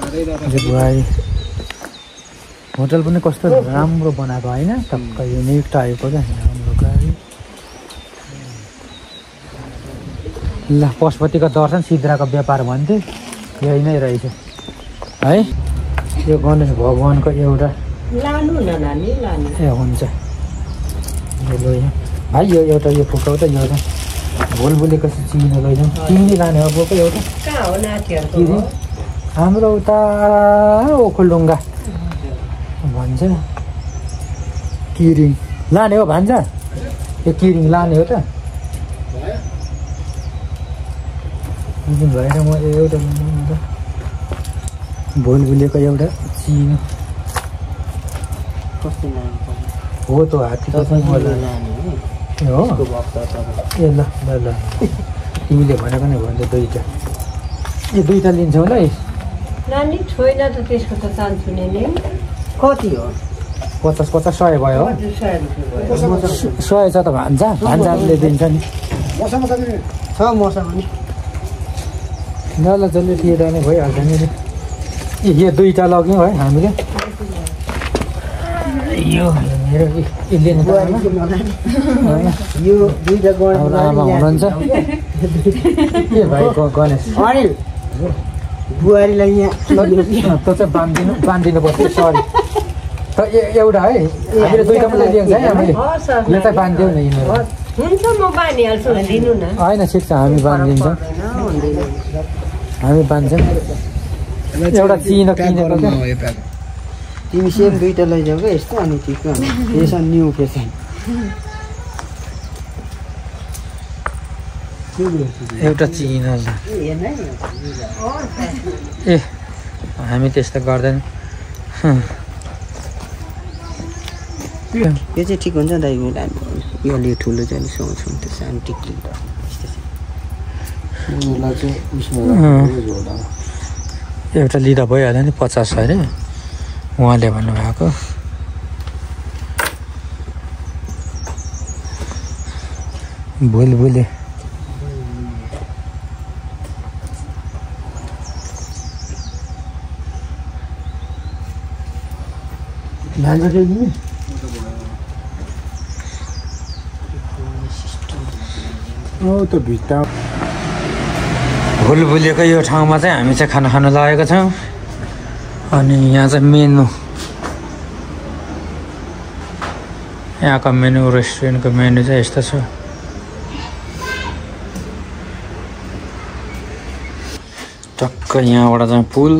बुहारी होटल पनि कस्तो राम्रो बनाएको होइन टक्क युनिक टाइपको क्या हाम्रो गाडी ल पशुपतिको दर्शन सिद्राको व्यापार भन्थे यही नै रहेछ है यो गणेश भगवानको एउटा लानु न नानी लानु ए हुन्छ भाइ यो एउटा यो फुकाउ त यो भोलबुलेको चिनी लैजाउँ चिनी लाने हो बोको एउटा कहाँ हो नातिहरुको हाम्रो उता ओखलढुङ्गा भन्छ किरिङ लाने हो भान्जा यो किरिङ लाने हो त भएन म एउटा भोलबुलेको एउटा चिनी कस्तो लानु हो त हात्तीको हो ए ल ल ल तिमीले भनेको नै भन्छ दुईवटा यो दुईवटा लिन्छौ ल नानी छोइन त त्यसको त चान्स हुने नै कति हो 50 100 भयो 100 छ त भान्जाले दिन्छ नि छ मसँग नि ल ल जसले दिएर नै भइहाल्छ नि यो दुईवटा लग्यौँ है हामीले यो मेरो लिनु यो दुईटा आमा हुनुहुन्छ ए भाइ गणेश अनिल बुहारीलाई यहाँ त चाहिँ बाँधिनुपर्छ सरी त एउटा है हामीले दुईवटा मात्रै लिएको छ है हामीले यो चाहिँ बाँधिदेऊ न यिनीहरू हुन्छ म बाँधिहाल्छु दिनु न होइन ठिक छ हामी बाँधिदिन्छौँ हामी बाँध्छौँ एउटा चिनो किनेको क्या तिमी सेम दुईटा लैजाऊ क्या यस्तो अनि ठिक फेसन न्यू फेसन एउटा चिनो ए हामी त्यस्तो गर्दैन यो चाहिँ ठिक हुन्छ दाइ यो अलि ठुलो चाहिँ अलिक सुहाउँछ त्यो सानो टिक्ली एउटा लिँदा भइहाल्यो नि 50 अरे उहाँले भन्नुभएको बुलबुले भुलभुलेको यो ठाउँमा चाहिँ हामी चाहिँ खाना खान लागेको छौँ अनि यहाँ चाहिँ मेनु यहाँको मेनु रेस्टुरेन्टको मेनु चाहिँ यस्तो छ टक्क यहाँबाट चाहिँ पुल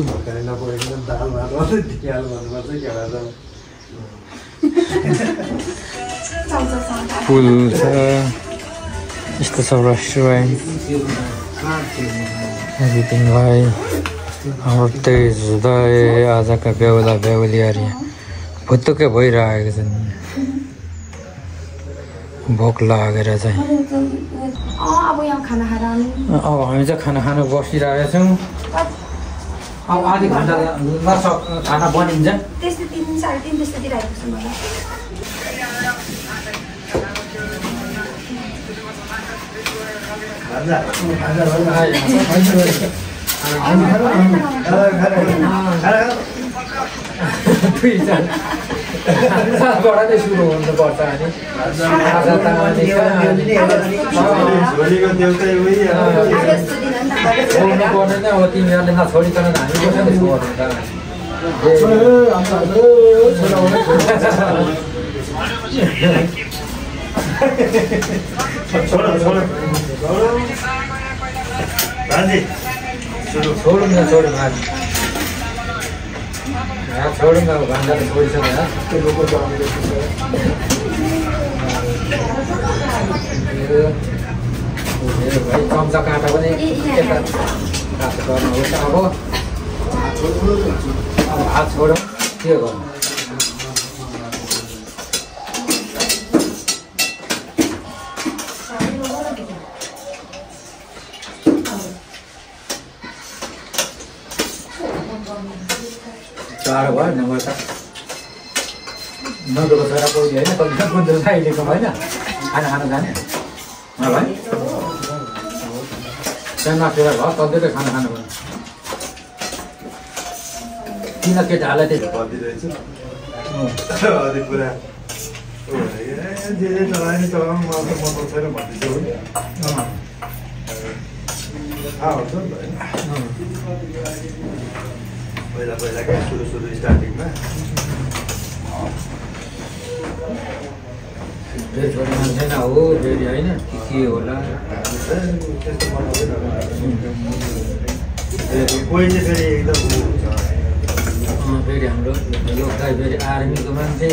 पुल छ यस्तो छ रेस्टुरेन्ट एभ्रिथिङ भाइ हाम्रो तेज हृदय आजका बेहुला बेहुलीहरू भुत्तुकै भइरहेको छ नि भोक लागेर चाहिँ अब हामी चाहिँ खाना खानु बसिरहेको छौँ अब आधी घन्टा खाना बनिन्छ त्यस्तै 3 3:30 त्यस्तोतिर आइपुग्छ मलाई नै सुरु हुनुपर्छ अनि पर्ने नै अब तिमीहरूले नछोडिकन हामी कसरी छोडौँ छोडौँ छोडौँ अब भान्जा त छोडिसक्यो भाइ चम्चा काँटा पनि यता काँचो गर्नुहोस् अब हात छोडौँ के गर्नु टाढो भयो नभए त नदुको छोरा पौडी होइन कति बुझ्दो छ अहिलेको होइन खाना खान जाने भाइ सानो छोरा भयो सधैँकै खाना खानु भयो किन केटाहरूलाई त्यही भनिदिरहेछु अनि पुरा जे चलायो चलाउनु मलाई त मतलब छैन भन्दैछु थाहा हुन्छ नि त होइन पहिला पहिलाकै सुरु स्टार्टिङमा फेरि छोरी मान्छे न हो फेरि होइन के होला त्यस्तो मतलब कोही चाहिँ फेरि एकदम फेरि हाम्रो लोकलाई फेरि आर्मीको मान्छे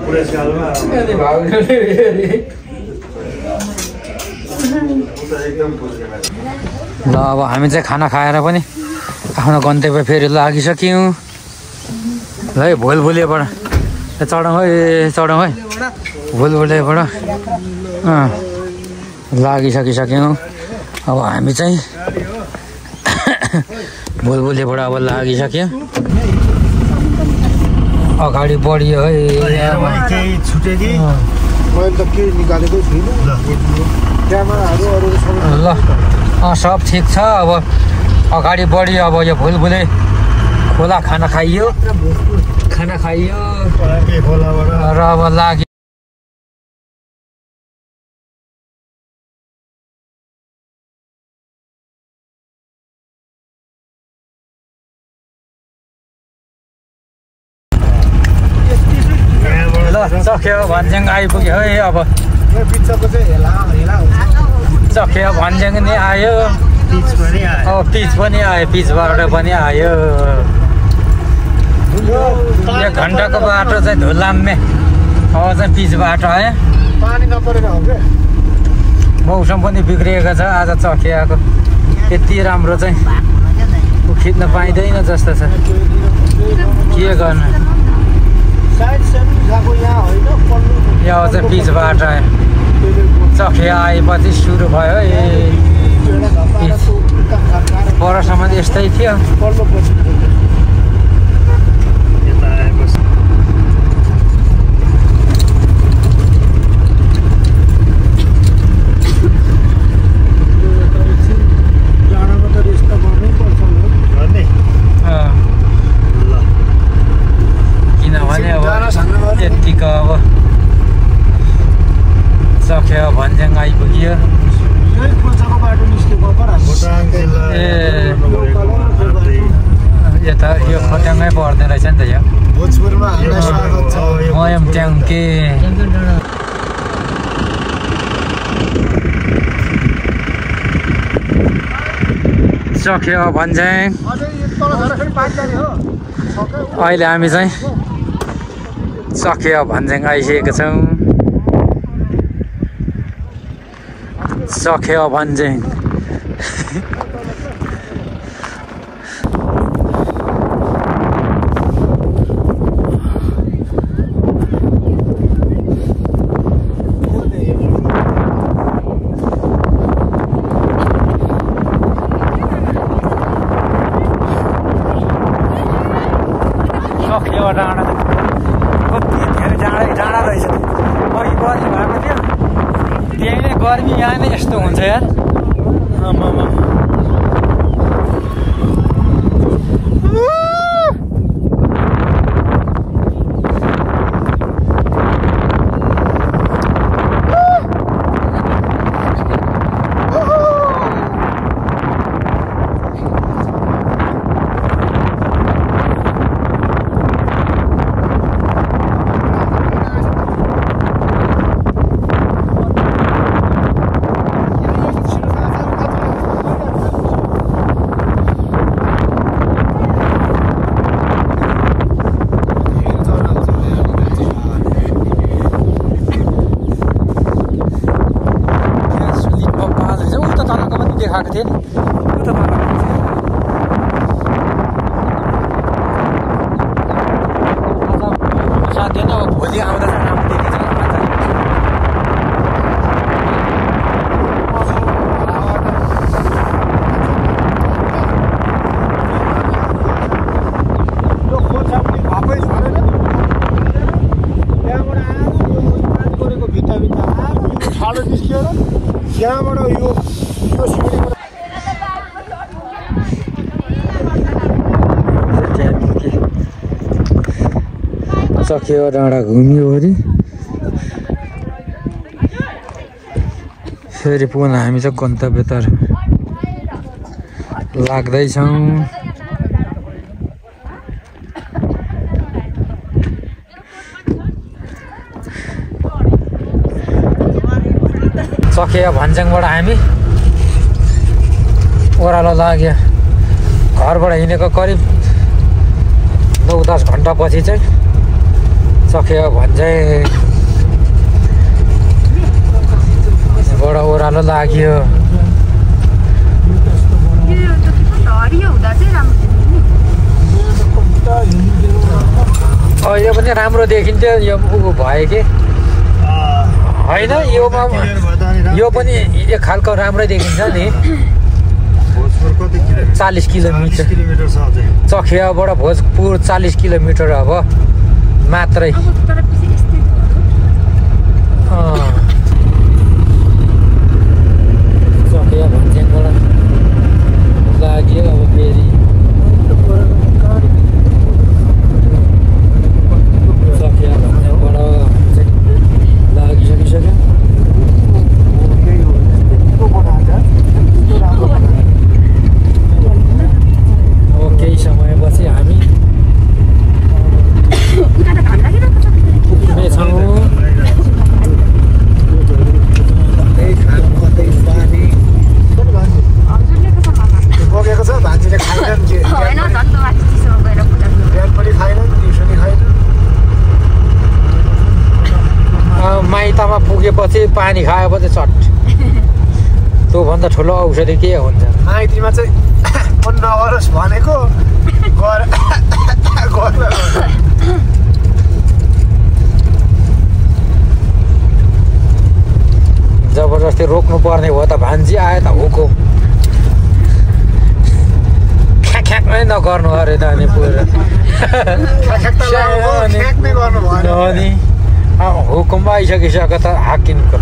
पुरस्कारमा ल अब हामी चाहिँ खाना खाएर पनि आफ्नो गन्तव्य फेरि लागिसक्यौँ है भोलभुलेबाट चढौँ है भोलभुलेबाट लागिसकिसक्यौँ अब हामी चाहिँ भोलभुलेबाट अब लागिसक्यो अगाडि बढियो है केही छुट्यो कि मैले त केही निकालेकै छुइनँ क्यामेराहरू ल सब ठिक छ अब अगाडि बढियो अब यो भुलभुले खोला खाना खाइयो र अब लाग्यो ल सक्यो भन्ज्याङ आइपुग्यो है अब सक्यो भन्ज्याङ नि आयो पिच पनि आयो पिचबाट पनि आयो 1 घन्टाको बाटो चाहिँ धुलाम्मे अब चाहिँ पिच बाटो आयो पानी नपरेर हो क्या मौसम पनि बिग्रिएको छ आज चखियाको यति राम्रो चाहिँ खिच्न पाइँदैन जस्तो छ के गर्नु यहाँ चाहिँ पिच बाटो आयो चखिया आएपछि सुरु भयो परसम्म यस्तै थियो किनभने अब यतिको अब सक्यो भन्ज्याङ आइपुग्यो यता यो खोट्याङै पर्ने रहेछ नि त यो मयम ट्याङ्के सक्यो भन्ज्याङ अहिले हामी चाहिँ सक्यो भन्ज्याङ आइसकेको छौँ सक्यो भन्ज्याङ डाँडा कति धेरै डाँडा रहेछ अघि गर्मी भएको थियो त्यही नै गर्मी यहाँ नै यस्तो हुन्छ यार देखाएको थिएँ नि उता साथै नै अब भोलि आउँदा चाहिँ राम्रो देखिन्छ चकेवा डाँडा घुम्यो अरे फेरि पुनः हामी चाहिँ गन्तव्यतर्फ लाग्दैछौँ। चकेवा भन्ज्याङबाट हामी ओह्रालो लाग्यो। घरबाट हिँडेको करिब 9-10 घन्टा पछि चाहिँ चकेवा भन्ज्याङबाट ओह्रालो लाग्यो। यो पनि राम्रो देखिन्थ्यो यो भयो कि होइन यो पनि एक खालको राम्रै देखिन्छ नि। 40 किलोमिटर चखेवाबाट भोजपुर 40 किलोमिटर अब मात्रै। चखेवा भन्ज्याङबाट लाग्यो अब फेरि चखेवा भन्ज्याङबाट चाहिँ लागिसकिसक्यो। केही समयपछि हामी पुग्नेछौँ। बगेको छ भान्जीले खाएन नि बिहान पनि खाएन दिउँसो नि खाएन। माइतमा पुगेपछि पानी खाएपछि चट त्योभन्दा ठुलो औषधि के हुन्छ। माइतीमा चाहिँ मन नगरोस् भनेको जबरजस्ती रोक्नु पर्ने हो त भान्जी आयो त हुकुम ख्याक्नै नगर्नु अरे त अनि पुरा हुकुम आइसकिसक्यो त हाकिमको।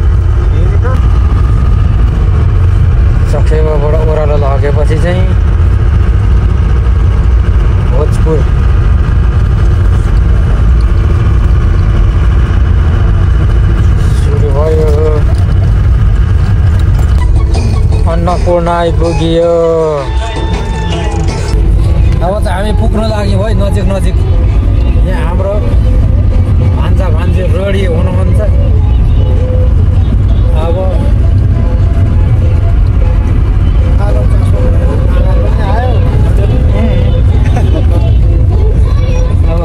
चखेवाबाट ओह्रालो लगेपछि चाहिँ भोजपुर सुरु भयो। अन्नपूर्ण आइपुग्यो। अब चाहिँ हामी पुग्न लाग्यौँ है नजिक नजिक। यहाँ हाम्रो भान्जा भान्जी रेडी हुनुहुन्छ। अब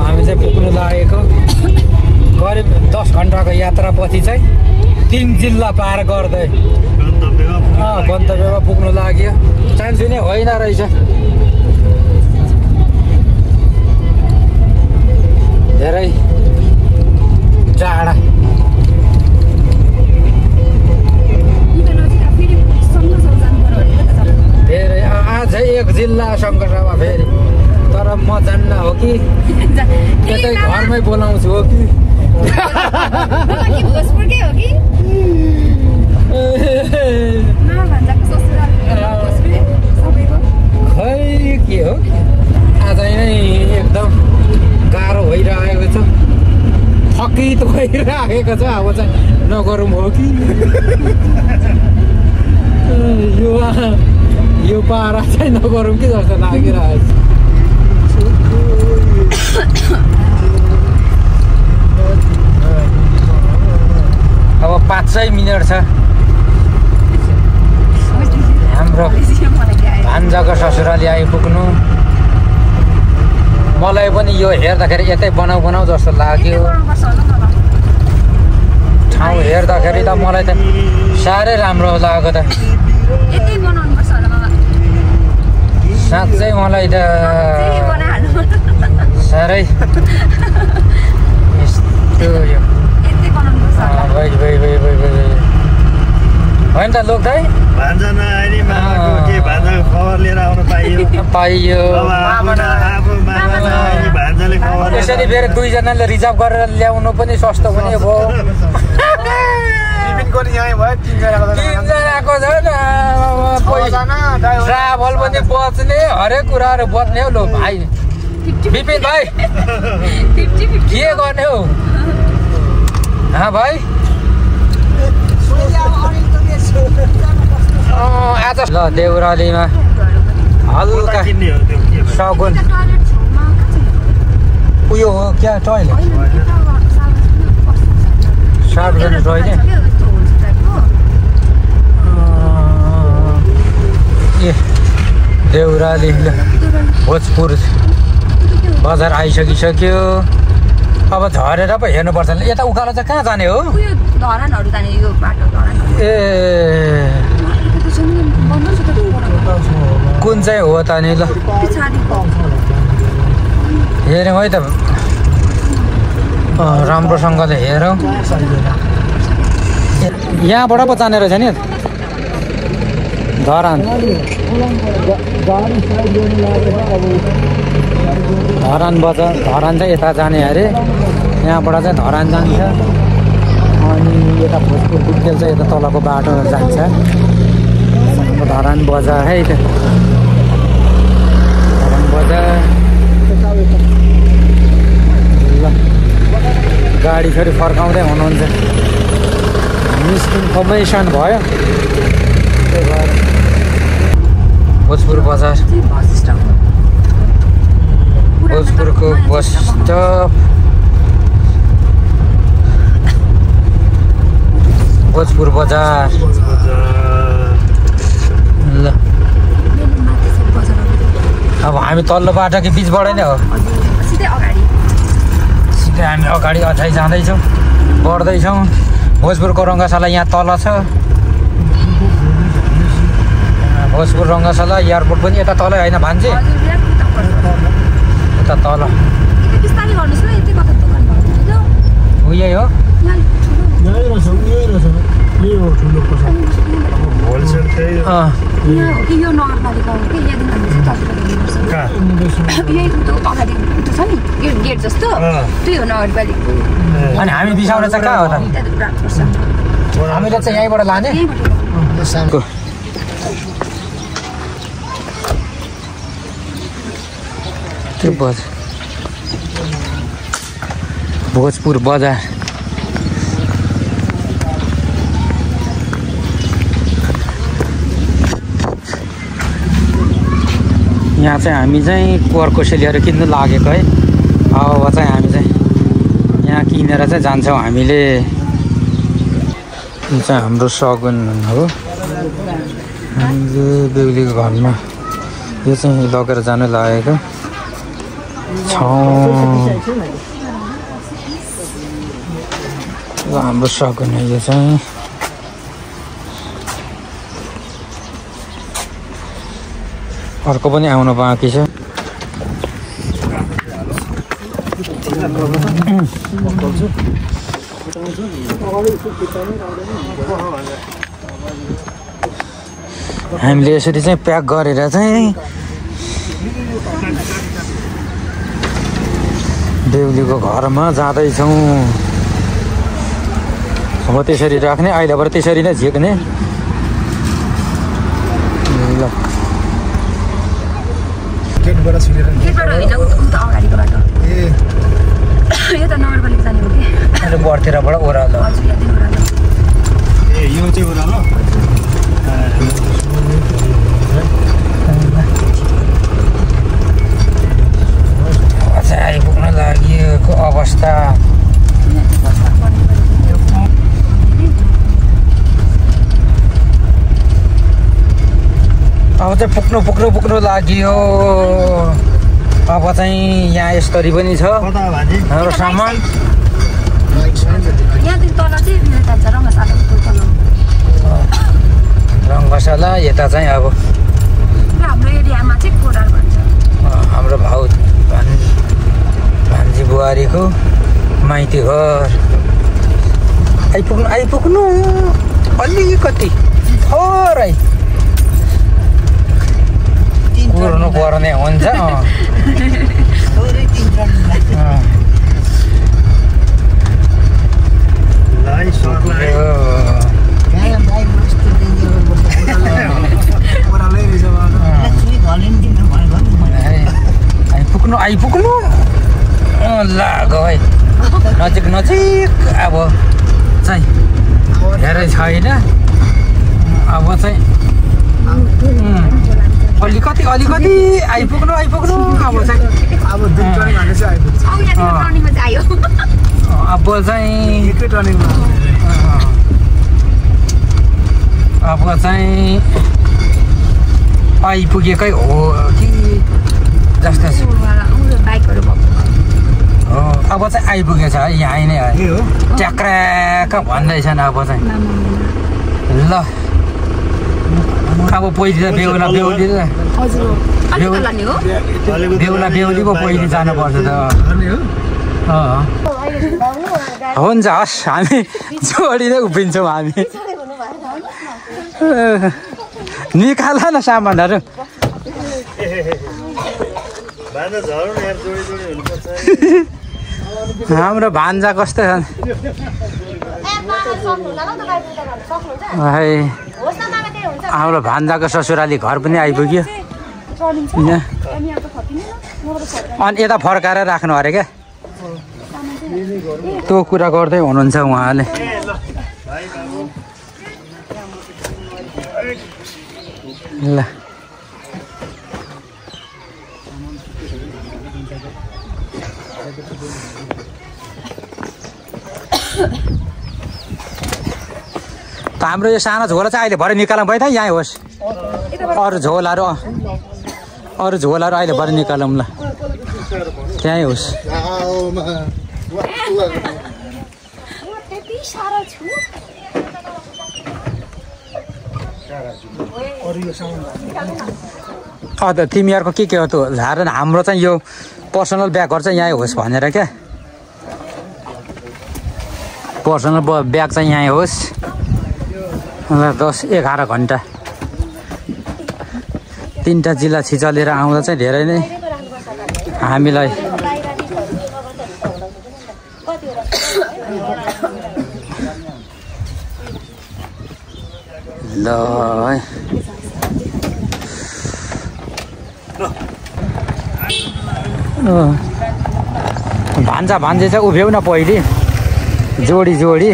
हामी चाहिँ पुग्नु लागेको करिब 10 घन्टाको यात्रापछि चाहिँ 3 जिल्ला पार गर्दै गन्तव्यमा पुग्नु लाग्यो। चान्सु नै होइन रहेछ। धेरै टाढा धेरै अझै 1 जिल्ला शङ्करसभा फेरि तर म जान्न हो कि त्यतै घरमै बोलाउँछु हो कि खै के हो आज नै एकदम गाह्रो भइरहेको छ। थकित भइरहेको छ। अब चाहिँ नगरौँ हो कि यो पारा चाहिँ नगरौँ कि जस्तो लागिरहेको छ। अब 5 मिनट छ हाम्रो भान्जाको ससुराली आइपुग्नु। मलाई पनि यो हेर्दाखेरि यतै बनाऊ जस्तो लाग्यो। ठाउँ हेर्दाखेरि त मलाई त साह्रै राम्रो लागेको त। साँच्चै मलाई त साह्रै यस्तो यो होइन त लोक दाइ पाइयो। यसरी फेरि 2 जनाले रिजर्भ गरेर ल्याउनु पनि सस्तो पनि भयो। 3 जनाको झन् ट्राभल पनि बच्ने हरेक कुराहरू बच्ने हो लो भाइ। विपिन भाइ के गर्ने हो भाइ आज ल देउरालीमा हल्का सगुन उयो हो क्या टोइलेट सार्वजनिक टोइलेट ए देउराली भोजपुर बजार आइसकिसक्यो अब झरेर पो हेर्नुपर्छ यता उकालो चाहिँ कहाँ जाने हो ए कुन चाहिँ हो त नि ल हेरौँ है त राम्रोसँगले हेरौँ यहाँबाट पो जाने रहेछ नि धरान बजार धरान चाहिँ यता जाने अरे यहाँबाट चाहिँ धरान जान्छ अनि यता भोजपुर बुटकेल चाहिँ यता तलको बाटो जान्छ धरान बजार है त धरान बजार ल गाडी फेरि फर्काउँदै हुनुहुन्छ मिसइन्फर्मेसन भयो त्यही भएर भोजपुर बजार भोजपुरको बस स्टप भोजपुर बजार ल अब हामी तल्लो बाटोको बिचबाट नै हो सिधै हामी अगाडि अझै जाँदैछौँ बढ्दैछौँ भोजपुरको रङ्गशाला यहाँ तल छ भोजपुर रङ्गशाला एयरपोर्ट पनि यता तलै होइन भान्जे यता तल उयो हो होलसेल चाहिँ यो नगरपालिका हो कि यही अगाडि छ नि गेट जस्तो त्यही हो नगरपालिका अनि हामी बिसाउने चाहिँ कहाँ हो त हामीले चाहिँ यहीँबाट लाने भोजपुर बजार यहाँ चाहिँ हामी चाहिँ कोर्कोसेलीहरू किन्नु लागेको है अब चाहिँ हामी चाहिँ यहाँ किनेर चाहिँ जान्छौँ हामीले यो चाहिँ हाम्रो सगुन हो हामीले बेहुलीको घरमा यो चाहिँ लगेर जानु लागेको हाम्रो सगुन हो यो चाहिँ अर्को पनि आउनु बाँकी छ हामीले यसरी चाहिँ प्याक गरेर चाहिँ बेहुलीको घरमा जाँदैछौँ अब त्यसरी राख्ने अहिलेबाट त्यसरी नै झिक्ने ल गेटबाट छिरेर होइन उता अगाडिको बाटो यो त नगरपालिका जाने हो कि अहिले बढ्तिरबाट ओह्रालो हजुर यहाँ दिन ओह्रालो ए यो चाहिँ ओह्रालो चाहिँ आइपुग्न लागिएको अवस्था अब चाहिँ पुग्नु लाग्यो अब चाहिँ यहाँ यसरी पनि छ हाम्रो सामान यहाँदेखि तल चाहिँ जान्छ रङ्गशाला रङ्गशाला यता चाहिँ अब हाम्रो एरियामा चाहिँ कोरार भन्छ हाम्रो भाउ भान्जी बुहारीको माइती घर आइपुग्नु अलिकति थोरै कुर्नु पर्ने हुन्छ आइपुग्नु लाग्यो है नजिक नजिक अब चाहिँ धेरै छैन अब चाहिँ अलिकति आइपुग्नु अब चाहिँ अब दुई टर्निङ हालेपछि आइपुग्छ अब चाहिँ एकै टर्निङमा अब चाहिँ आइपुगेकै हो कि जस्तो छ अब चाहिँ आइपुगेछ है यहीँ नै है ट्याक्राक भन्दैछन् अब चाहिँ ल अब पहिले त बेहुला बेहुली पो पहिले जानुपर्छ त हुन्छ हस् हामी जोडी नै उभिन्छौँ हामी निकाल न सामानहरू हाम्रो भान्जा कस्तो छन् हाम्रो भान्जाको ससुराली घर पनि आइपुग्यो अनि यता फर्काएर राख्नु अरे क्या त्यो कुरा गर्दै हुनुहुन्छ उहाँले ल हाम्रो यो सानो झोला चाहिँ अहिले भरे निकालौँ भयो त यहीँ होस् अरू झोलाहरू अहिले भरे निकालौँ ल त्यहीँ होस् तिमीहरूको के हो त्यो झार हाम्रो चाहिँ यो पर्सनल ब्यागहरू चाहिँ यहीँ होस् भनेर क्या पर्सनल ब्याग चाहिँ यहीँ होस् 10-11 घन्टा 3टा जिल्ला छिचलेर आउँदा चाहिँ धेरै नै हामीलाई ल भान्जा भान्जे चाहिँ उभ्यौ न पहिले जोडी जोडी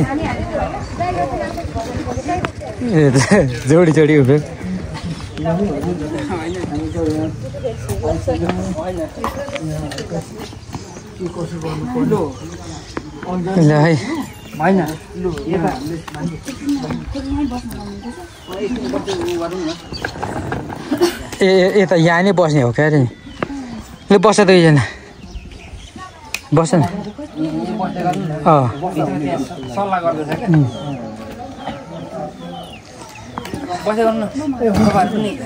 उभ्यो ल है यता यहाँ नै बस्ने हो क्या अरे ल बस्छ त एकजना बस्छ न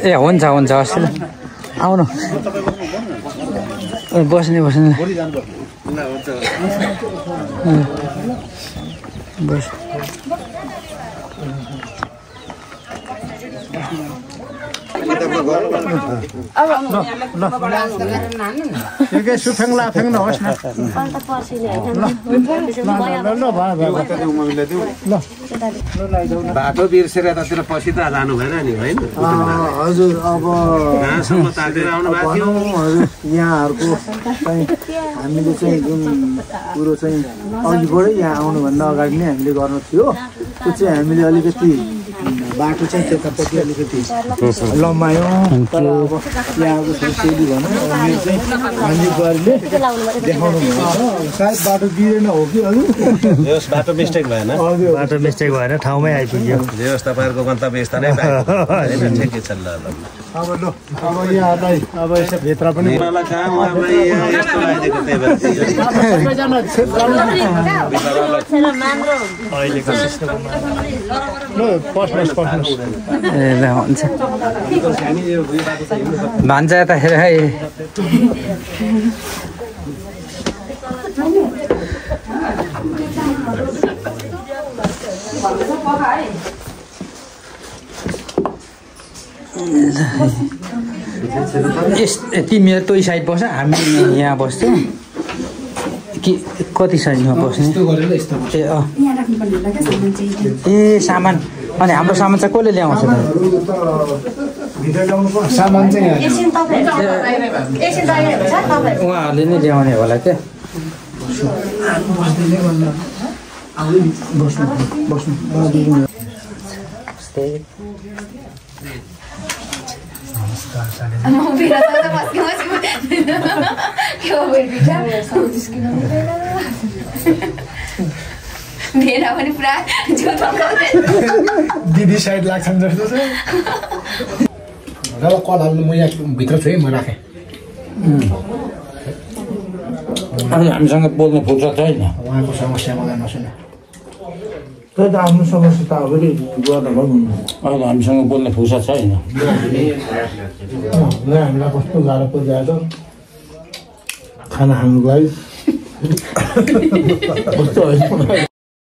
ए हुन्छ हस् ल आउनु बस्ने बस सुफेङ लाफेङ नहोस् न बाटो बिर्सेर यतातिर पछि त जानु भएन नि होइन हजुर अब कहाँसम्म तातेर आउनु भएको थियो यहाँहरूको चाहिँ हामीले चाहिँ जुन कुरो चाहिँ अघिबाटै यहाँ आउनुभन्दा अगाडि नै हामीले गर्नु थियो त्यो चाहिँ हामीले अलिकति बाटो चाहिँ त्यतापट्टि अलिकति लम्बायौँ तर अब यहाँको शैली भनौँ मेरो चाहिँ हामी बुहारीले देखाउनु भयो सायद बाटो बिग्रेन हो कि हजुर बाटो मिस्टेक भएन बाटो मिस्टेक भएर ठाउँमै आइपुग्यो तपाईँहरूको गन्तव्य स्थानै ठिकै छ ल अब ल अब यहाँलाई अब यसो भित्र पनि ल हुन्छ भान्जा यता हेर है तिमीहरू त्यो साइड बस्छ हामी यहाँ बस्छौँ कि कति साइडमा बस्ने ए सामान अनि हाम्रो सामान चाहिँ कसले ल्याउँछ त भित्र ल्याउनु पर्छ सामान चाहिँ यहाँ एकछिन तपाईँ उहाँहरूले नै ल्याउने होला क्या बस्दै भन्दा अब बस्नु बस्नु म बिरातो त बस्नु के हो बेटा भेना पनि पुरा जोतो दिदी साइड लाग्छन् जस्तो छ र कल हाल्नु म यहाँ भित्र छु है म राखेँ अनि हामीसँग बोल्ने फुर्सद छैन उहाँको समस्या मलाई नसुन त्यही त आफ्नो समस्या त अब गर्दा भयो अहिले हामीसँग बोल्ने फुर्सद छैन हामीलाई कस्तो गाह्रो परिरहेको खाना खानुको लागि कस्तो